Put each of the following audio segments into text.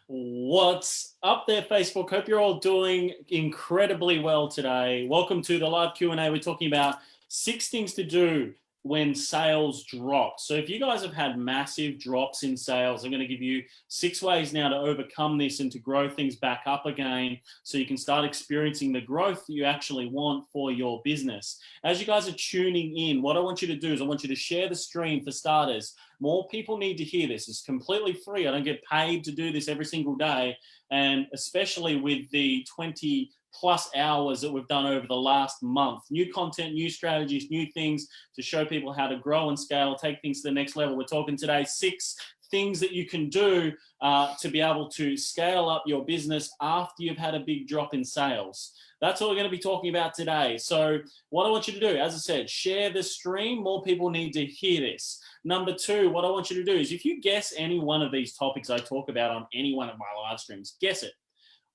What's up there, Facebook? Hope you're all doing incredibly well today. Welcome to the live Q&A. We're talking about 6 things to do when sales drop. So if you guys have had massive drops in sales, I'm going to give you 6 ways now to overcome this and to grow things back up again so you can start experiencing the growth that you actually want for your business. As you guys are tuning in, what I want you to do is I want you to share the stream for starters. More people need to hear this. It's completely free. I don't get paid to do this every single day. And especially with the 20 plus hours that we've done over the last month, new content, new strategies, new things to show people how to grow and scale, take things to the next level. We're talking today 6 things that you can do to be able to scale up your business after you've had a big drop in sales. That's what we're going to be talking about today. So what I want you to do, as I said, share the stream. More people need to hear this. Number 2, what I want you to do is if you guess any one of these topics I talk about on any one of my live streams, guess it.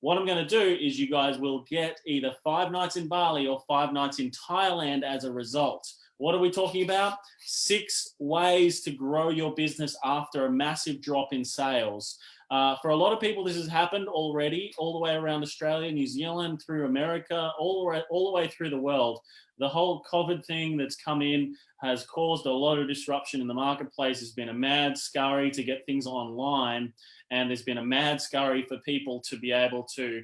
What I'm going to do is you guys will get either 5 nights in Bali or 5 nights in Thailand as a result. What are we talking about? 6 ways to grow your business after a massive drop in sales. For a lot of people, this has happened already, all the way around Australia, New Zealand, through America, all the way through the world. The whole COVID thing that's come in has caused a lot of disruption in the marketplace. There's been a mad scurry to get things online, and there's been a mad scurry for people to be able to,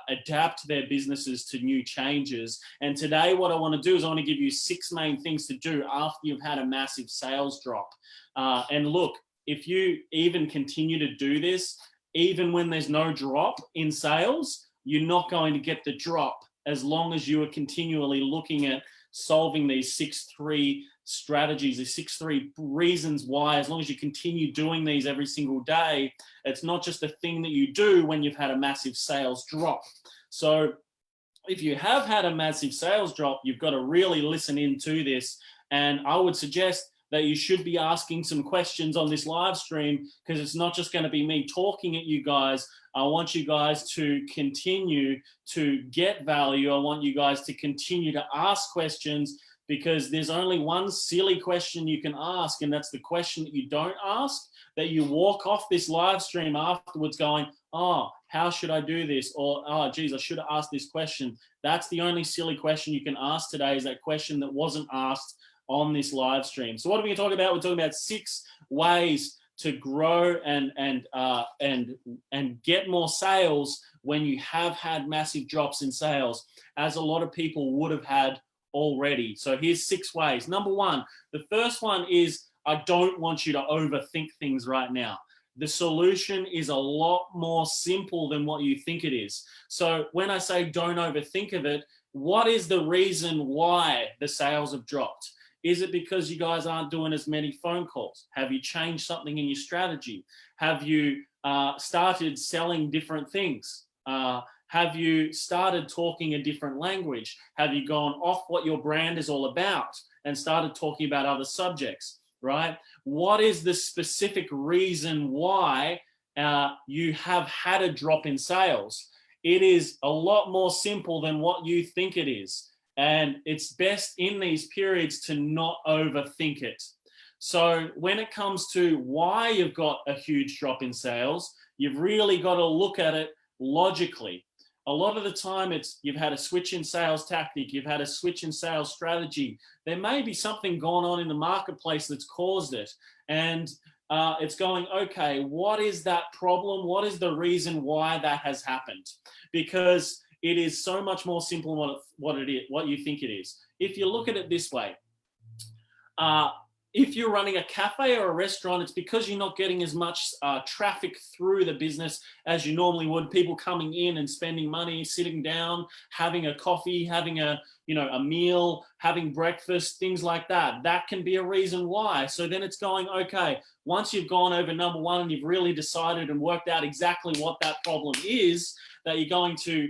adapt their businesses to new changes. And today, what I want to do is I want to give you 6 main things to do after you've had a massive sales drop. And look, if you even continue to do this, even when there's no drop in sales, you're not going to get the drop as long as you are continually looking at solving these 6-3 strategies, the 6-3 reasons why. As long as you continue doing these every single day, it's not just a thing that you do when you've had a massive sales drop. So if you have had a massive sales drop, you've got to really listen into this. And I would suggest that you should be asking some questions on this live stream, because it's not just going to be me talking at you guys. I want you guys to continue to get value. I want you guys to continue to ask questions, because there's only one silly question you can ask, and that's the question that you don't ask, that you walk off this live stream afterwards going, oh, how should I do this? Or, oh, geez, I should have asked this question. That's the only silly question you can ask today, is that question that wasn't asked on this live stream. So what are we going to talk about? We're talking about 6 ways to grow and get more sales when you have had massive drops in sales, as a lot of people would have had already. So here's 6 ways. Number 1, the first one is, I don't want you to overthink things right now. The solution is a lot more simple than what you think it is. So when I say don't overthink of it, what is the reason why the sales have dropped? Is it because you guys aren't doing as many phone calls? Have you changed something in your strategy? Have you started selling different things? Have you started talking a different language? Have you gone off what your brand is all about and started talking about other subjects, right? What is the specific reason why you have had a drop in sales? It is a lot more simple than what you think it is. And it's best in these periods to not overthink it. So when it comes to why you've got a huge drop in sales, you've really got to look at it logically. A lot of the time it's you've had a switch in sales tactic, you've had a switch in sales strategy. There may be something going on in the marketplace that's caused it. And it's going, okay, what is that problem? What is the reason why that has happened? Because it is so much more simple than what you think it is. If you look at it this way, if you're running a cafe or a restaurant, it's because you're not getting as much traffic through the business as you normally would. People coming in and spending money, sitting down, having a coffee, having a meal, having breakfast, things like that. That can be a reason why. So then it's going, okay, once you've gone over number 1 and you've really decided and worked out exactly what that problem is that you're going to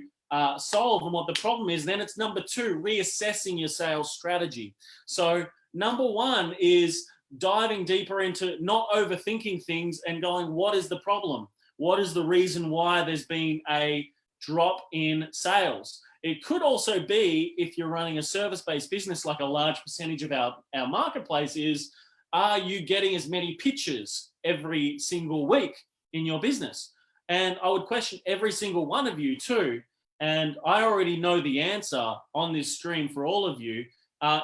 solve and what the problem is, then it's number 2, reassessing your sales strategy. So number 1 is diving deeper into not overthinking things and going, what is the problem? What is the reason why there's been a drop in sales? It could also be, if you're running a service-based business, like a large percentage of our marketplace is, are you getting as many pitches every single week in your business? And I would question every single one of you too. And I already know the answer on this stream for all of you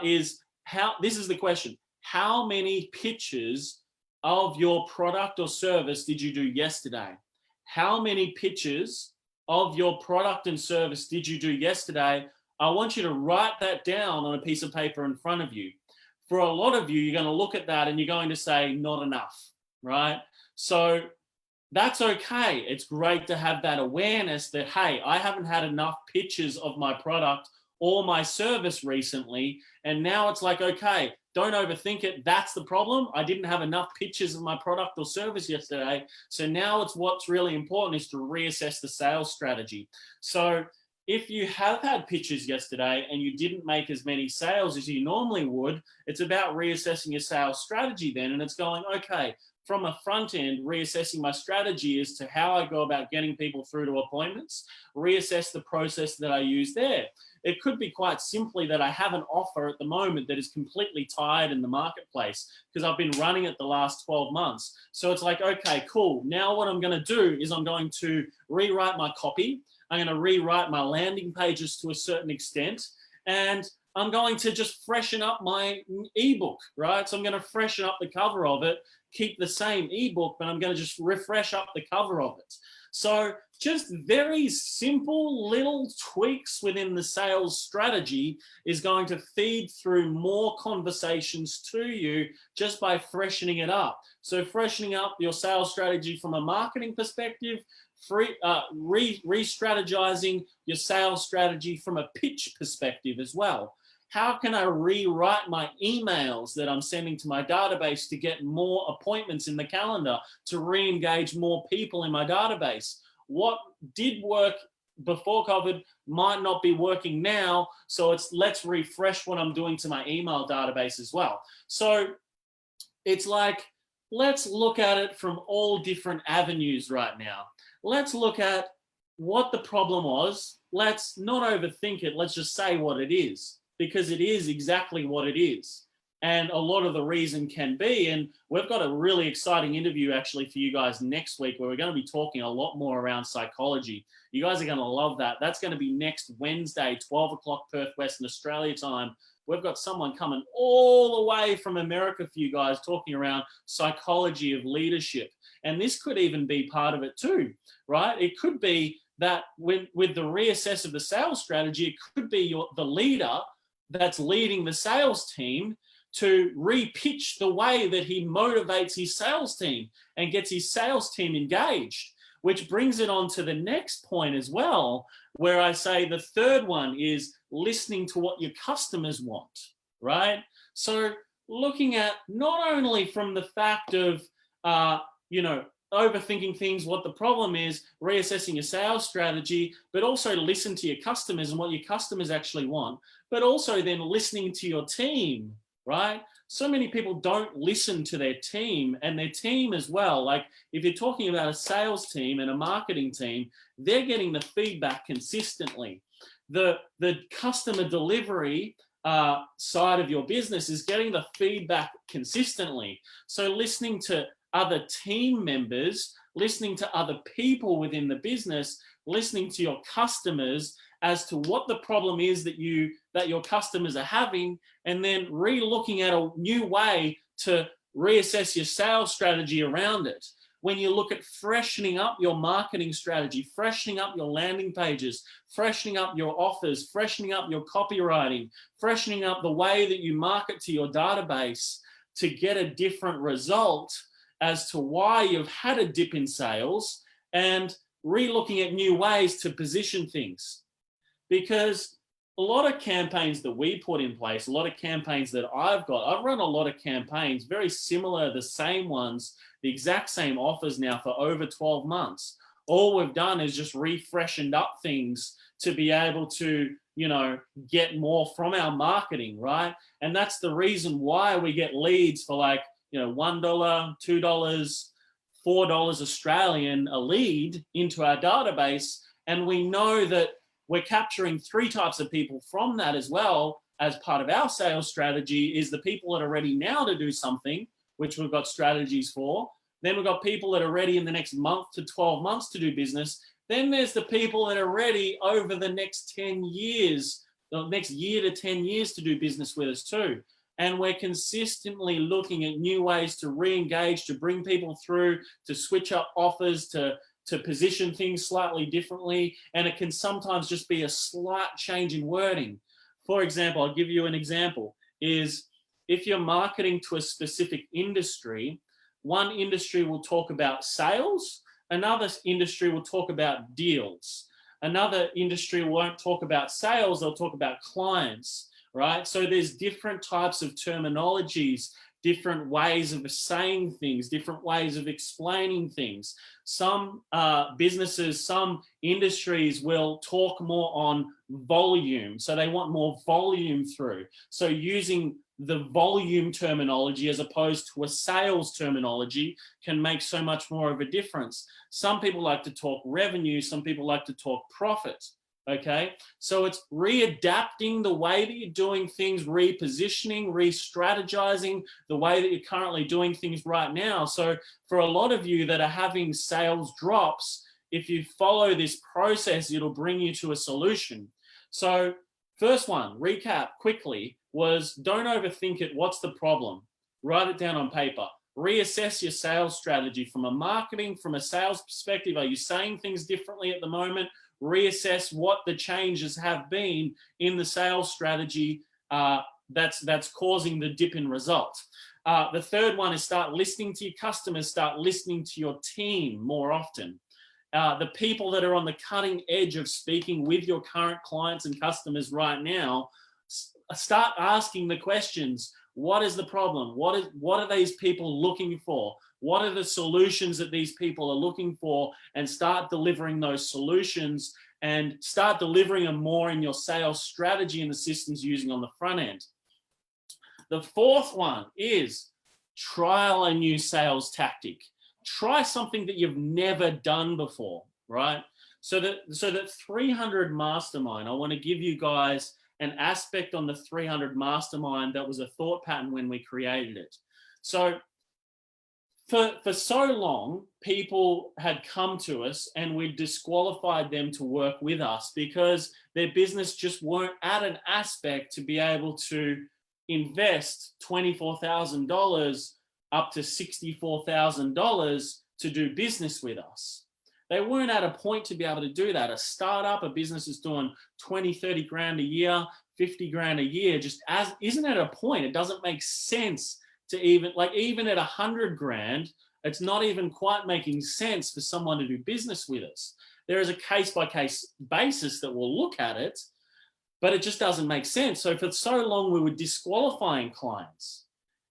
is how, this is the question. How many pitches of your product or service did you do yesterday? How many pitches of your product and service did you do yesterday? I want you to write that down on a piece of paper in front of you. For a lot of you, you're going to look at that and you're going to say, not enough, right? So that's okay. It's great to have that awareness that, hey, I haven't had enough pitches of my product or my service recently. And now it's like, okay, don't overthink it. That's the problem. I didn't have enough pitches of my product or service yesterday. So now it's what's really important is to reassess the sales strategy. So if you have had pitches yesterday and you didn't make as many sales as you normally would, it's about reassessing your sales strategy then. And it's going, okay, from a front end, reassessing my strategy as to how I go about getting people through to appointments, reassess the process that I use there. It could be quite simply that I have an offer at the moment that is completely tired in the marketplace because I've been running it the last 12 months. So it's like, okay, cool. Now what I'm going to do is I'm going to rewrite my copy. I'm going to rewrite my landing pages to a certain extent. And I'm going to just freshen up my ebook, right? So I'm going to freshen up the cover of it, keep the same ebook, but I'm going to just refresh up the cover of it. So just very simple little tweaks within the sales strategy is going to feed through more conversations to you just by freshening it up. So freshening up your sales strategy from a marketing perspective, re-strategizing your sales strategy from a pitch perspective as well. How can I rewrite my emails that I'm sending to my database to get more appointments in the calendar, to re-engage more people in my database? What did work before COVID might not be working now, so let's refresh what I'm doing to my email database as well. So it's like, let's look at it from all different avenues right now. Let's look at what the problem was. Let's not overthink it. Let's just say what it is, because it is exactly what it is. And a lot of the reason can be, and we've got a really exciting interview actually for you guys next week where we're going to be talking a lot more around psychology. You guys are going to love that. That's going to be next Wednesday, 12 o'clock Perth, Western Australia time. We've got someone coming all the way from America for you guys talking around psychology of leadership. And this could even be part of it too, right? It could be that with the reassess of the sales strategy, it could be the leader that's leading the sales team to re-pitch the way that he motivates his sales team and gets his sales team engaged, which brings it on to the next point as well, where I say the third one is listening to what your customers want, right? So looking at not only from the fact of, overthinking things, what the problem is, reassessing your sales strategy, but also to listen to your customers and what your customers actually want, but also then listening to your team, right? So many people don't listen to their team and their team as well. Like if you're talking about a sales team and a marketing team, they're getting the feedback consistently. The customer delivery side of your business is getting the feedback consistently. So listening to other team members, listening to other people within the business, listening to your customers as to what the problem is that your customers are having, and then re-looking at a new way to reassess your sales strategy around it. When you look at freshening up your marketing strategy, freshening up your landing pages, freshening up your offers, freshening up your copywriting, freshening up the way that you market to your database to get a different result as to why you've had a dip in sales, and re-looking at new ways to position things. Because a lot of campaigns that we put in place, a lot of campaigns that I've run a lot of campaigns, very similar, the same ones, the exact same offers now for over 12 months. All we've done is just refreshened up things to be able to, get more from our marketing, right? And that's the reason why we get leads for like, $1, $2, $4 Australian a lead into our database. And we know that we're capturing 3 types of people from that as well as part of our sales strategy is the people that are ready now to do something, which we've got strategies for, Then we've got people that are ready in the next month to 12 months to do business. Then there's the people that are ready over the next 10 years, the next year to 10 years to do business with us too. And we're consistently looking at new ways to re-engage, to bring people through, to switch up offers, to position things slightly differently. And it can sometimes just be a slight change in wording. For example, I'll give you an example, is if you're marketing to a specific industry, one industry will talk about sales, another industry will talk about deals. Another industry won't talk about sales, they'll talk about clients, right? So there's different types of terminologies, different ways of saying things, different ways of explaining things. Some businesses, some industries will talk more on volume. So they want more volume through. So using the volume terminology as opposed to a sales terminology can make so much more of a difference. Some people like to talk revenue, some people like to talk profit, okay? So it's readapting the way that you're doing things, repositioning, re-strategizing the way that you're currently doing things right now. So for a lot of you that are having sales drops, if you follow this process, it'll bring you to a solution. So first one, recap quickly, was don't overthink it. What's the problem? Write it down on paper. Reassess your sales strategy from a marketing, from a sales perspective. Are you saying things differently at the moment? Reassess what the changes have been in the sales strategy that's causing the dip in results. The third one is start listening to your customers, start listening to your team more often. The people that are on the cutting edge of speaking with your current clients and customers right now, start asking the questions. What is the problem? What are these people looking for? What are the solutions that these people are looking for? And start delivering those solutions and start delivering them more in your sales strategy and the systems you're using on the front end. The fourth one is trial a new sales tactic. Try something that you've never done before, right? So that 300 Mastermind, I want to give you guys an aspect on the 300 Mastermind that was a thought pattern when we created it. So for so long, people had come to us and we disqualified them to work with us because their business just weren't at an aspect to be able to invest $24,000 up to $64,000 to do business with us. They weren't at a point to be able to do that. A startup, a business is doing 20, 30 grand a year, 50 grand a year, just isn't at a point. It doesn't make sense to even at 100 grand, it's not even quite making sense for someone to do business with us. There is a case-by-case basis that we'll look at it, but it just doesn't make sense. So for so long, we were disqualifying clients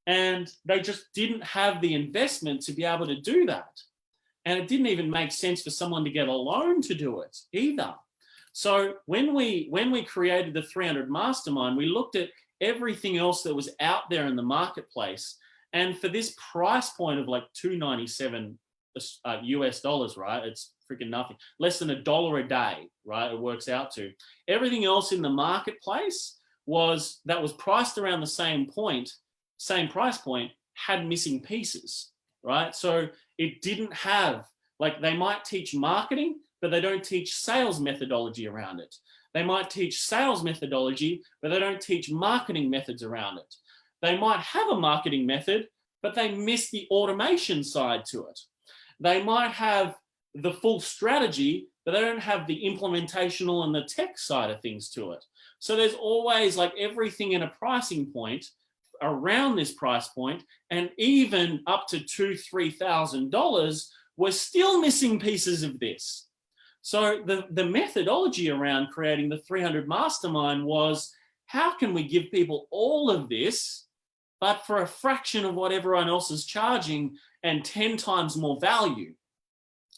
and they just didn't have the investment to be able to do that. And it didn't even make sense for someone to get a loan to do it either. So when we created the 300 Mastermind, we looked at everything else that was out there in the marketplace. And for this price point of like $297 US dollars, right? It's freaking nothing. Less than $1 a day, right? It works out to. Everything else in the marketplace that was priced around the same price point, had missing pieces, right? So it didn't have, like, they might teach marketing, but they don't teach sales methodology around it. They might teach sales methodology, but they don't teach marketing methods around it. They might have a marketing method, but they miss the automation side to it. They might have the full strategy, but they don't have the implementational and the tech side of things to it. So there's always, like, everything in a pricing point around this price point, and even up to $2,000-$3,000, we're still missing pieces of this. So the methodology around creating the 300 Mastermind was, how can we give people all of this, but for a fraction of what everyone else is charging and 10 times more value?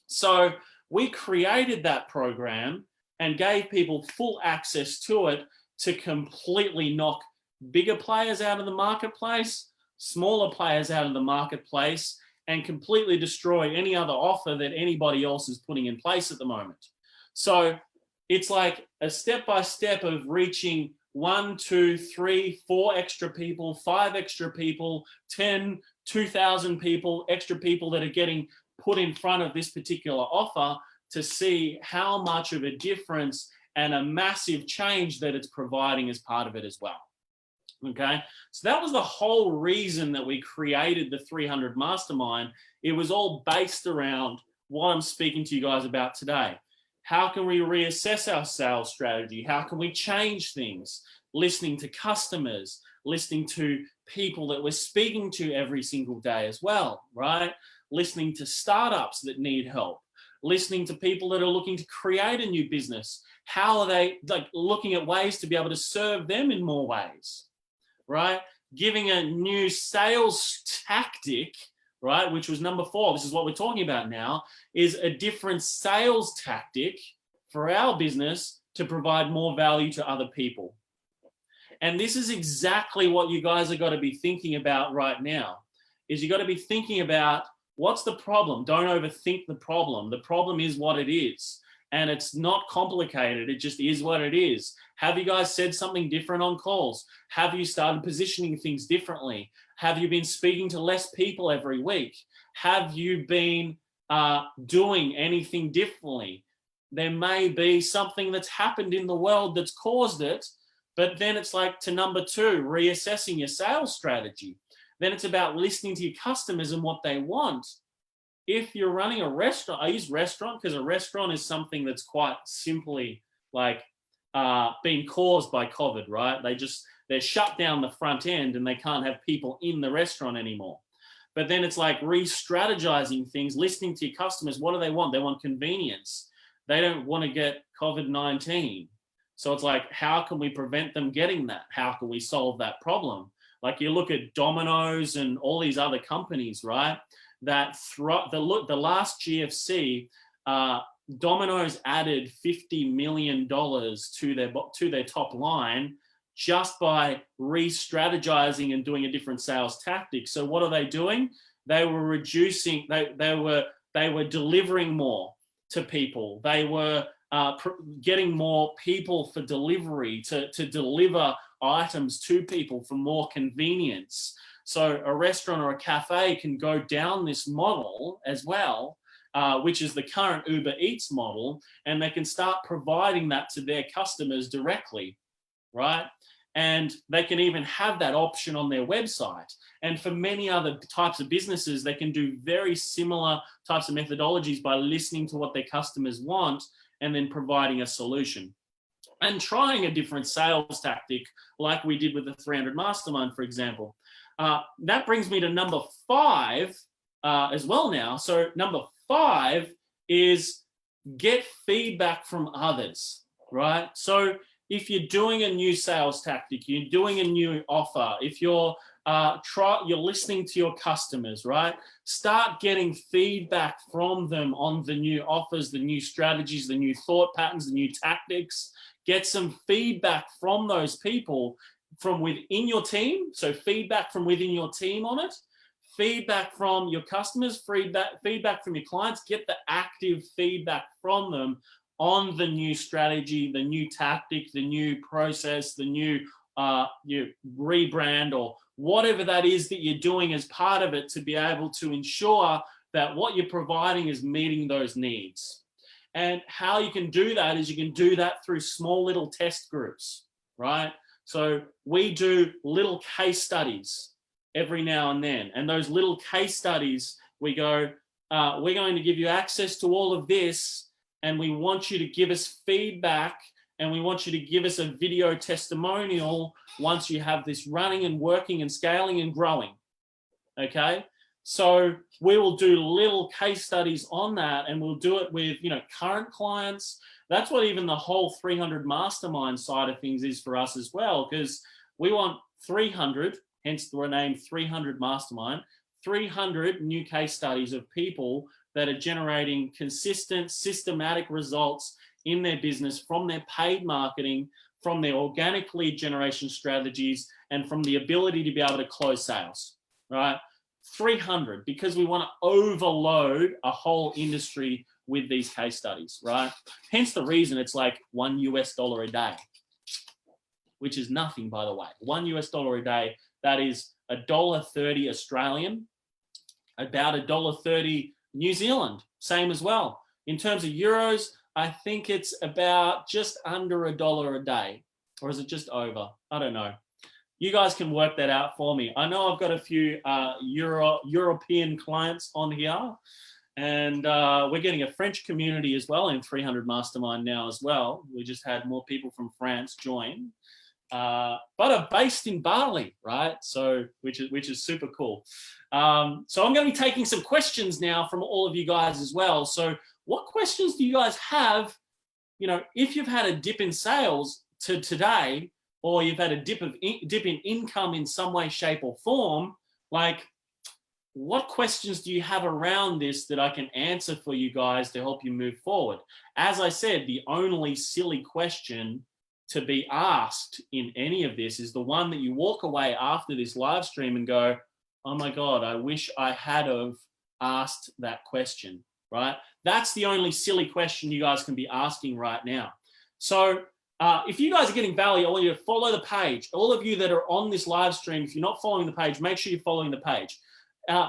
So we created that program and gave people full access to it to completely knock bigger players out of the marketplace, smaller players out of the marketplace, and completely destroy any other offer that anybody else is putting in place at the moment. So it's like a step-by-step of reaching 1, 2, 3, 4 extra people, 5 extra people, 10, 2,000 people, extra people that are getting put in front of this particular offer to see how much of a difference and a massive change that it's providing as part of it as well. Okay, so that was the whole reason that we created the 300 Mastermind. It was all based around what I'm speaking to you guys about today. How can we reassess our sales strategy? How can we change things? Listening to customers, listening to people that we're speaking to every single day as well, right? Listening to startups that need help, listening to people that are looking to create a new business. How are they like looking at ways to be able to serve them in more ways, right? Giving a new sales tactic, right? Which was number 4. This is what we're talking about now, is a different sales tactic for our business to provide more value to other people. And this is exactly what you guys have got to be thinking about right now, is you got to be thinking about what's the problem. Don't overthink the problem. The problem is what it is. And it's not complicated. It just is what it is. Have you guys said something different on calls? Have you started positioning things differently? Have you been speaking to less people every week? Have you been doing anything differently? There may be something that's happened in the world that's caused it, but then it's like to number 2, reassessing your sales strategy. Then it's about listening to your customers and what they want. If you're running a restaurant, I use restaurant because a restaurant is something that's quite simply like being caused by COVID, right? They're shut down the front end and they can't have people in the restaurant anymore. But then it's like re-strategizing things, listening to your customers. What do they want? They want convenience. They don't want to get COVID-19. So it's like, how can we prevent them getting that? How can we solve that problem? Like you look at Domino's and all these other companies, right? That the last GFC, Domino's added $50 million to their top line just by re-strategizing and doing a different sales tactic. So what are they doing? They were reducing. They were delivering more to people. They were getting more people for delivery to deliver items to people for more convenience. So a restaurant or a cafe can go down this model as well, which is the current Uber Eats model, and they can start providing that to their customers directly, right? And they can even have that option on their website. And for many other types of businesses, they can do very similar types of methodologies by listening to what their customers want and then providing a solution. And trying a different sales tactic like we did with the 300 Mastermind, for example. That brings me to number 5 as well now. So number 5 is get feedback from others, right? So if you're doing a new sales tactic, you're doing a new offer, if you're listening to your customers, right? Start getting feedback from them on the new offers, the new strategies, the new thought patterns, the new tactics. Get some feedback from those people from within your team. So feedback from within your team on it, feedback from your customers, feedback from your clients. Get the active feedback from them on the new strategy, the new tactic, the new process, the new rebrand, or whatever that is that you're doing as part of it, to be able to ensure that what you're providing is meeting those needs. And how you can do that is you can do that through small little test groups, right? So we do little case studies every now and then. And those little case studies, we go, we're going to give you access to all of this, and we want you to give us feedback, and we want you to give us a video testimonial once you have this running and working and scaling and growing, okay? So we will do little case studies on that, and we'll do it with, current clients. That's what even the whole 300 Mastermind side of things is for us as well, because we want 300, hence the name 300 Mastermind, 300 new case studies of people that are generating consistent, systematic results in their business from their paid marketing, from their organic lead generation strategies, and from the ability to be able to close sales, right? 300, because we want to overload a whole industry with these case studies, right? Hence the reason it's like $1 a day, which is nothing, by the way. $1 a day, that is $1.30 Australian about $1.30 New Zealand, same as well. In terms of euros, I think it's about just under $1 a day, or is it just over? I don't know. You guys can work that out for me. I know I've got a few European clients on here, and we're getting a French community as well in 300 Mastermind now as well. We just had more people from France join, but are based in Bali, right? So which is super cool. So I'm going to be taking some questions now from all of you guys as well. So what questions do you guys have? You know, if you've had a dip in sales to today, or you've had a dip in income in some way, shape, or form, like, what questions do you have around this that I can answer for you guys to help you move forward? As I said, the only silly question to be asked in any of this is the one that you walk away after this live stream and go, oh my God, I wish I had have asked that question, right? That's the only silly question you guys can be asking right now. So if you guys are getting value, I want you to follow the page. All of you that are on this live stream, if you're not following the page, make sure you're following the page.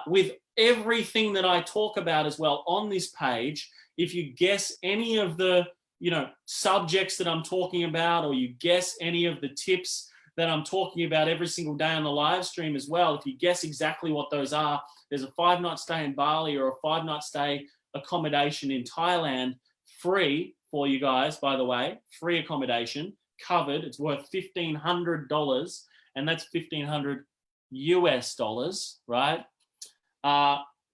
With everything that I talk about as well on this page, if you guess any of the subjects that I'm talking about, or you guess any of the tips that I'm talking about every single day on the live stream as well, if you guess exactly what those are, there's a 5-night stay in Bali or a 5-night stay accommodation in Thailand, free for you guys, by the way, free accommodation, covered. It's worth $1,500, and that's $1,500 US dollars, right?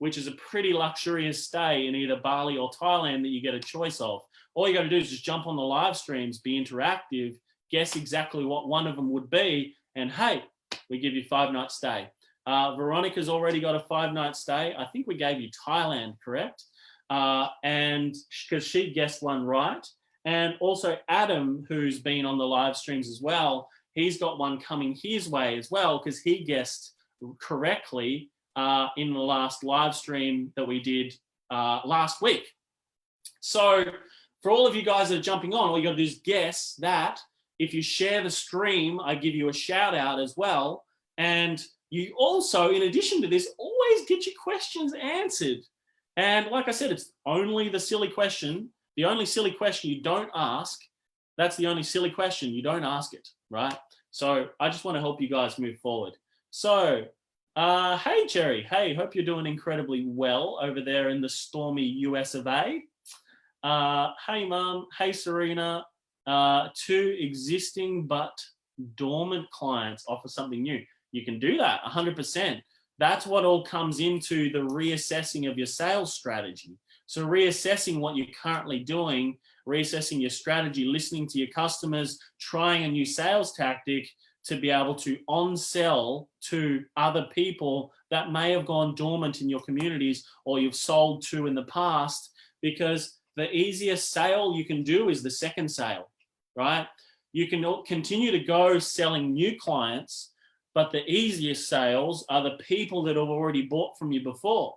Which is a pretty luxurious stay in either Bali or Thailand that you get a choice of. All you got to do is just jump on the live streams, be interactive, guess exactly what one of them would be, and hey, we give you 5-night stay. Veronica's already got a 5-night stay. I think we gave you Thailand, correct? And because she guessed one right. And also Adam, who's been on the live streams as well, he's got one coming his way as well, because he guessed correctly in the last live stream that we did last week. So for all of you guys that are jumping on, all you got to do is guess that. If you share the stream, I give you a shout out as well. And you also, in addition to this, always get your questions answered. And like I said, it's only the silly question. The only silly question you don't ask, that's the only silly question. You don't ask it, right? So I just want to help you guys move forward. So, hey, Cherry. Hey, hope you're doing incredibly well over there in the stormy US of A. Hey, Mum. Hey, Serena. 2 existing but dormant clients offer something new. You can do that 100%. That's what all comes into the reassessing of your sales strategy. So reassessing what you're currently doing, reassessing your strategy, listening to your customers, trying a new sales tactic to be able to on-sell to other people that may have gone dormant in your communities or you've sold to in the past, because the easiest sale you can do is the second sale, right? You can continue to go selling new clients, but the easiest sales are the people that have already bought from you before,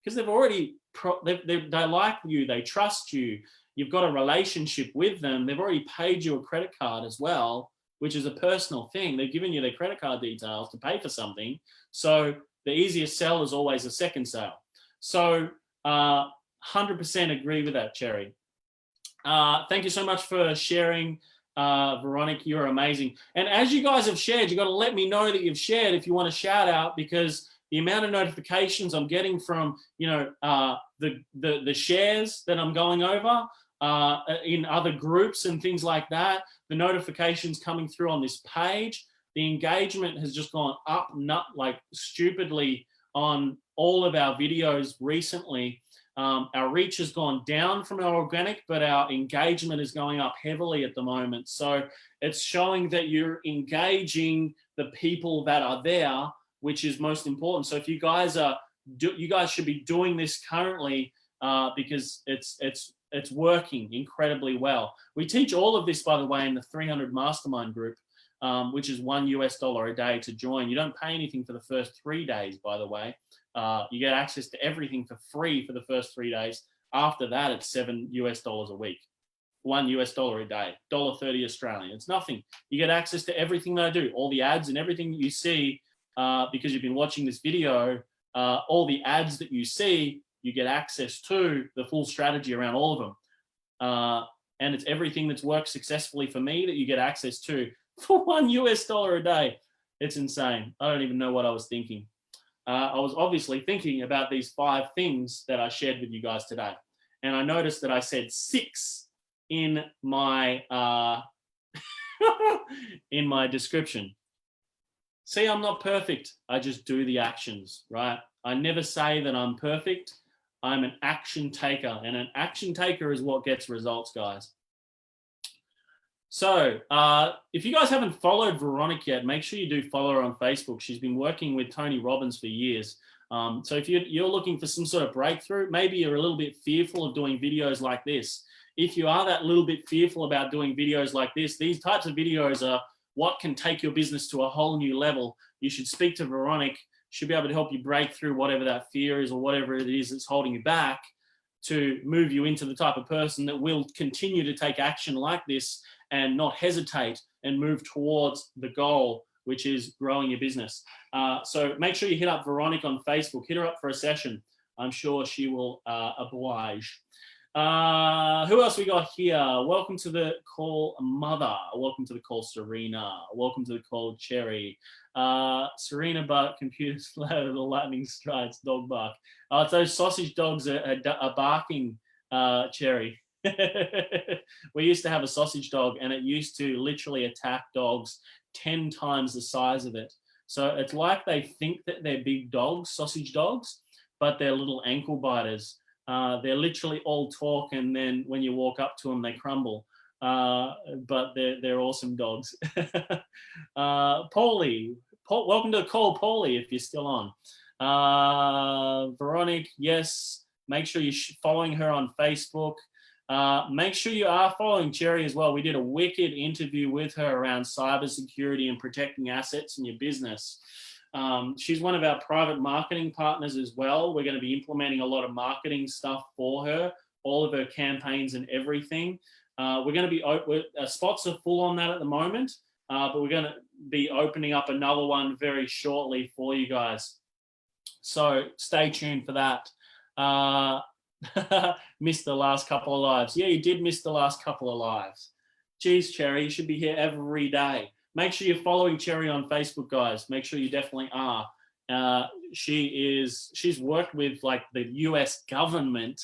because they've already, they like you, they trust you, you've got a relationship with them, they've already paid you a credit card as well, which is a personal thing. They've given you their credit card details to pay for something. So the easiest sell is always a second sale. So 100% agree with that, Cherry. Thank you so much for sharing, Veronica. You're amazing. And as you guys have shared, you've got to let me know that you've shared if you want to shout out, because the amount of notifications I'm getting from, the shares that I'm going over in other groups and things like that, the notifications coming through on this page, the engagement has just gone up, not like stupidly on all of our videos recently. Our reach has gone down from our organic, but our engagement is going up heavily at the moment. So it's showing that you're engaging the people that are there, which is most important. So if you guys you guys should be doing this currently because it's working incredibly well. We teach all of this, by the way, in the 300 Mastermind group, which is $1 a day to join. You don't pay anything for the first 3 days, by the way. You get access to everything for free for the first 3 days. After that, it's $7 a week, $1 a day, $1.30 Australian. It's nothing. You get access to everything that I do, all the ads and everything that you see because you've been watching this video. all the ads that you see, you get access to the full strategy around all of them. And it's everything that's worked successfully for me that you get access to for $1 a day. It's insane. I don't even know what I was thinking. I was obviously thinking about these 5 things that I shared with you guys today. And I noticed that I said 6 in my in my description. See, I'm not perfect. I just do the actions, right? I never say that I'm perfect. I'm an action taker, and an action taker is what gets results, guys. So if you guys haven't followed Veronica yet, make sure you do follow her on Facebook. She's been working with Tony Robbins for years. So if you're looking for some sort of breakthrough, maybe you're a little bit fearful of doing videos like this. If you are that little bit fearful about doing videos like this, these types of videos are what can take your business to a whole new level. You should speak to Veronica. She'll be able to help you break through whatever that fear is or whatever it is that's holding you back to move you into the type of person that will continue to take action like this and not hesitate and move towards the goal, which is growing your business. So make sure you hit up Veronica on Facebook. Hit her up for a session. I'm sure she will oblige. Who else we got here? Welcome to the call, Mother. Welcome to the call, Serena. Welcome to the call, Cherry. Serena, but computer slow, the lightning strikes, dog bark. Oh, it's those sausage dogs are barking, Cherry. We used to have a sausage dog, and it used to literally attack dogs 10 times the size of it. So it's like they think that they're big dogs, sausage dogs, but they're little ankle biters. They're literally all talk, and then when you walk up to them, they crumble. But they're awesome dogs. Paulie, welcome to the call, Paulie, if you're still on. Veronica, yes. Make sure you're following her on Facebook. Make sure you are following Cherry as well. We did a wicked interview with her around cybersecurity and protecting assets in your business. She's one of our private marketing partners as well. We're going to be implementing a lot of marketing stuff for her, all of her campaigns and everything. We're going to be, spots are full on that at the moment, but we're going to be opening up another one very shortly for you guys. So stay tuned for that. Missed the last couple of lives. Yeah, you did miss the last couple of lives. Geez, Cherry, you should be here every day. Make sure you're following Cherry on Facebook, guys. Make sure you definitely are. She's worked with like the US government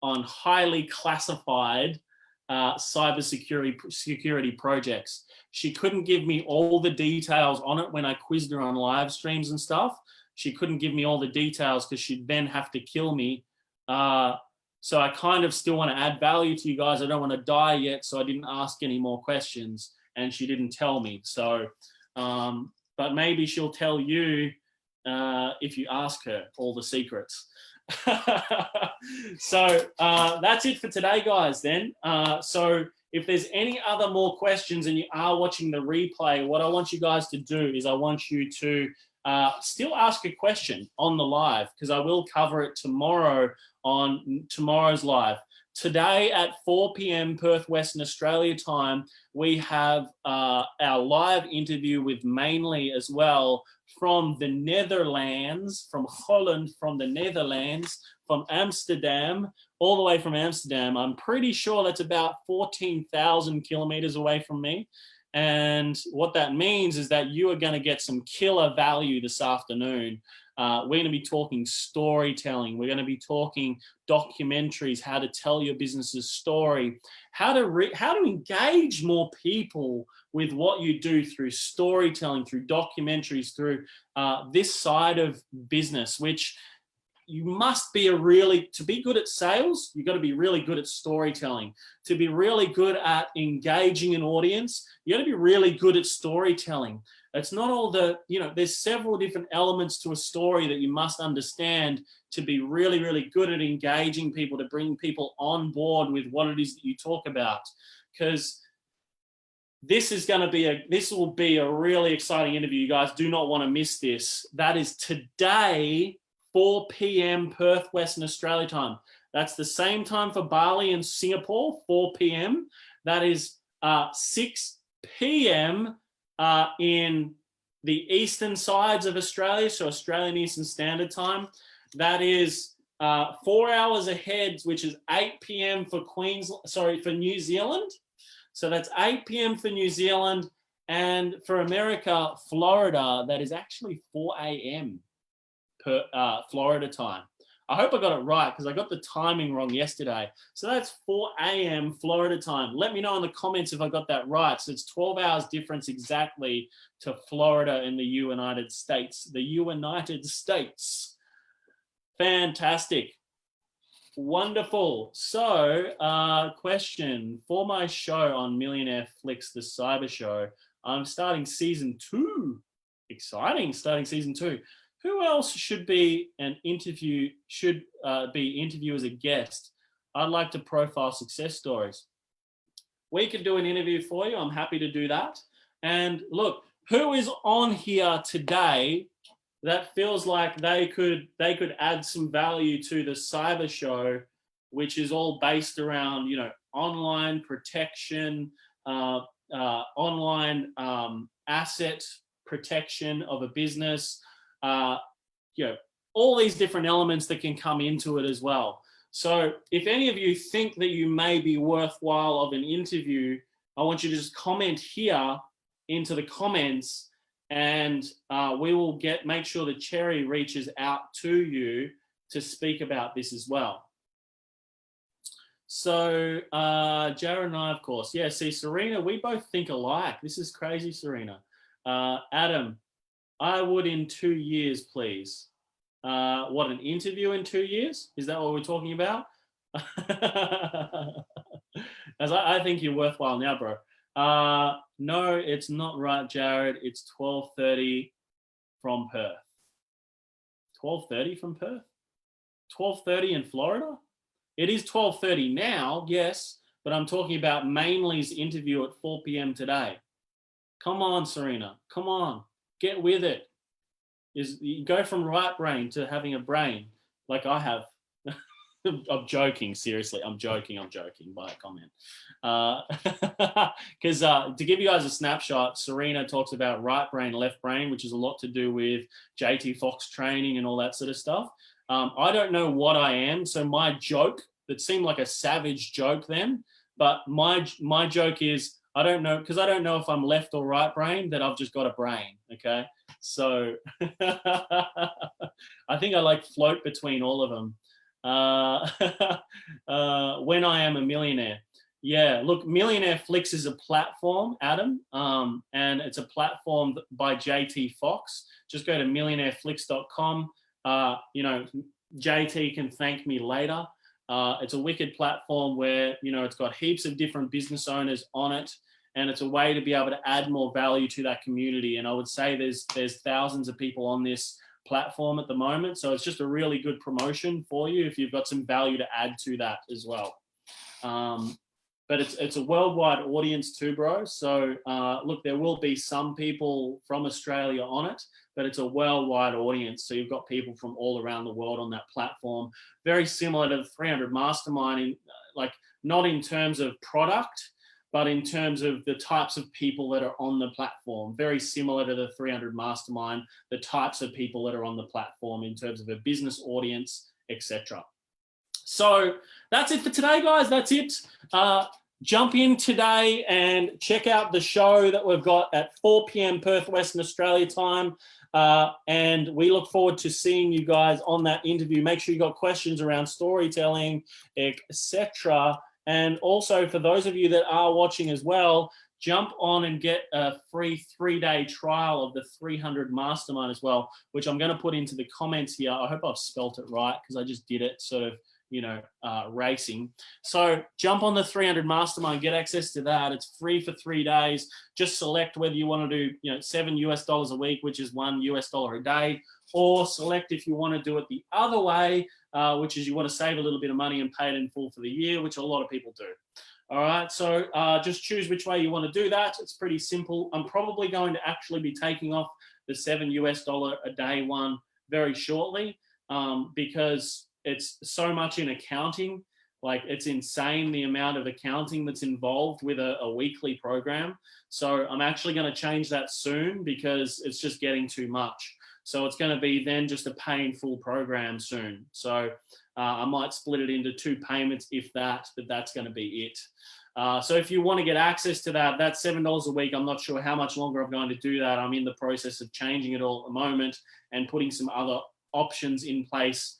on highly classified cybersecurity projects. She couldn't give me all the details on it when I quizzed her on live streams and stuff. She couldn't give me all the details because she'd then have to kill me. So I kind of still want to add value to you guys. I don't want to die yet, so I didn't ask any more questions, and she didn't tell me. So, but maybe she'll tell you if you ask her all the secrets. So that's it for today, guys, then. So if there's any other more questions and you are watching the replay, what I want you guys to do is I want you to still ask a question on the live, because I will cover it tomorrow on tomorrow's live. Today at 4 p.m. Perth, Western Australia time, we have our live interview with Mainly as well from the Netherlands, from Holland, from the Netherlands, from Amsterdam, all the way from Amsterdam. I'm pretty sure that's about 14,000 kilometers away from me. And what that means is that you are going to get some killer value this afternoon. We're going to be talking storytelling. We're going to be talking documentaries, how to tell your business's story, how to engage more people with what you do through storytelling, through documentaries, through this side of business, which you must be to be good at sales, you've got to be really good at storytelling. To be really good at engaging an audience, you got to be really good at storytelling. It's not all there's several different elements to a story that you must understand to be really, really good at engaging people, to bring people on board with what it is that you talk about. Because this will be a really exciting interview. You guys do not want to miss this. That is today, 4 p.m. Perth, Western Australia time. That's the same time for Bali and Singapore, 4 p.m. That is 6 p.m. In the eastern sides of Australia, so Australian Eastern Standard Time, that is 4 hours ahead, which is 8 p.m. for for New Zealand. So that's 8 p.m. for New Zealand, and for America, Florida, that is actually 4 a.m. per Florida time. I hope I got it right because I got the timing wrong yesterday. So that's 4 a.m. Florida time. Let me know in the comments if I got that right. So it's 12 hours difference exactly to Florida in the United States. The United States. Fantastic. Wonderful. So, question for my show on Millionaire Flicks, the cyber show. I'm starting season 2. Exciting, starting season 2. Who else should be interview as a guest? I'd like to profile success stories. We could do an interview for you. I'm happy to do that. And look, who is on here today that feels like they could add some value to the cyber show, which is all based around, you know, online protection, online asset protection of a business, you know, all these different elements that can come into it as well. So if any of you think that you may be worthwhile of an interview, I want you to just comment here into the comments, and we will make sure that Cherry reaches out to you to speak about this as well. So Jared and I, of course, yeah, see, Serena, we both think alike. This is crazy, Serena. Adam, I would in 2 years, please. What, an interview in 2 years? Is that what we're talking about? As I think you're worthwhile now, bro. No, it's not right, Jared. It's 12:30 from Perth. 12:30 from Perth? 12:30 in Florida? It is 12:30 now, yes, but I'm talking about Mainly's interview at 4 p.m. today. Come on, Serena. Come on. Get with it. You go from right brain to having a brain like I have. I'm joking, seriously. I'm joking by a comment. Because to give you guys a snapshot, Serena talks about right brain, left brain, which is a lot to do with JT Fox training and all that sort of stuff. I don't know what I am. So my joke, that seemed like a savage joke then, but my joke is, I don't know, because I don't know if I'm left or right brain, that I've just got a brain, okay? So I think I like float between all of them. When I am a millionaire. Yeah, look, Millionaire Flicks is a platform, Adam, and it's a platform by JT Fox. Just go to millionaireflix.com. You know, JT can thank me later. It's a wicked platform where, you know, it's got heaps of different business owners on it, and it's a way to be able to add more value to that community. And I would say there's thousands of people on this platform at the moment, so it's just a really good promotion for you if you've got some value to add to that as well. But it's a worldwide audience too, bro. So look, there will be some people from Australia on it, but it's a worldwide audience. So you've got people from all around the world on that platform. Very similar to the 300 Mastermind, like not in terms of product, but in terms of the types of people that are on the platform. Very similar to the 300 Mastermind, the types of people that are on the platform in terms of a business audience, etc. So that's it for today, guys. That's it. Jump in today and check out the show that we've got at 4 p.m. Perth, Western Australia time. And we look forward to seeing you guys on that interview. Make sure you got questions around storytelling, etc. And also for those of you that are watching as well, jump on and get a free 3-day trial of the 300 Mastermind as well, which I'm going to put into the comments here. I hope I've spelt it right because I just did it sort of, you know, racing. So jump on the 300 Mastermind, get access to that. It's free for 3 days. Just select whether you want to do, you know, $7 a week, which is $1 a day, or select if you want to do it the other way, which is you want to save a little bit of money and pay it in full for the year, which a lot of people do. All right, so just choose which way you want to do that. It's pretty simple. I'm probably going to actually be taking off the $7 a day one very shortly because it's so much in accounting Like, it's insane the amount of accounting that's involved with a weekly program. So I'm actually going to change that soon because it's just getting too much. So it's going to be then just a pay in full program soon. So I might split it into 2 payments if that, but that's going to be it. So if you want to get access to that, that's $7 a week. I'm not sure how much longer I'm going to do that. I'm in the process of changing it all at the moment and putting some other options in place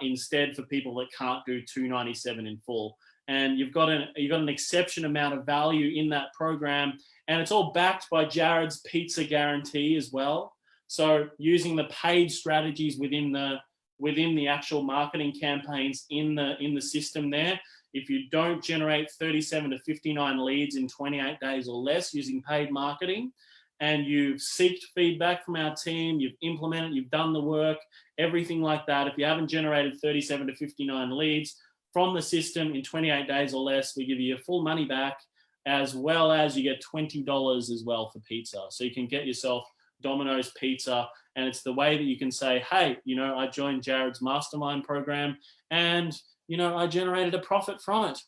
instead for people that can't do $297 in full. And you've got an exception amount of value in that program, and it's all backed by Jared's pizza guarantee as well. So using the paid strategies within the actual marketing campaigns in the system there, if you don't generate 37 to 59 leads in 28 days or less using paid marketing, and you've sought feedback from our team, you've implemented, you've done the work, everything like that, if you haven't generated 37 to 59 leads from the system in 28 days or less, we give you your full money back, as well as you get $20 as well for pizza. So you can get yourself Domino's pizza, and it's the way that you can say, hey, I joined Jared's Mastermind program and I generated a profit from it.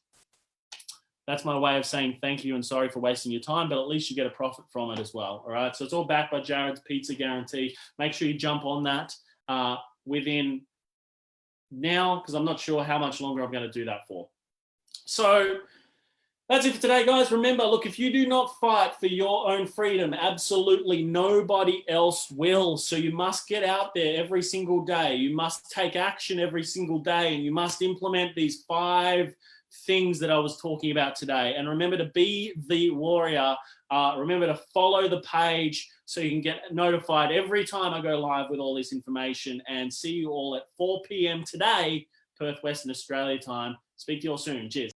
That's my way of saying thank you and sorry for wasting your time, but at least you get a profit from it as well. All right. So it's all backed by Jared's pizza guarantee. Make sure you jump on that within now, because I'm not sure how much longer I'm going to do that for. So that's it for today, guys. Remember, look, if you do not fight for your own freedom, absolutely nobody else will. So you must get out there every single day. You must take action every single day, and you must implement these 5 things that I was talking about today. And remember to be the warrior. Remember to follow the page so you can get notified every time I go live with all this information. And see you all at 4 p.m. today, Perth, Western Australia time. Speak to you all soon. Cheers.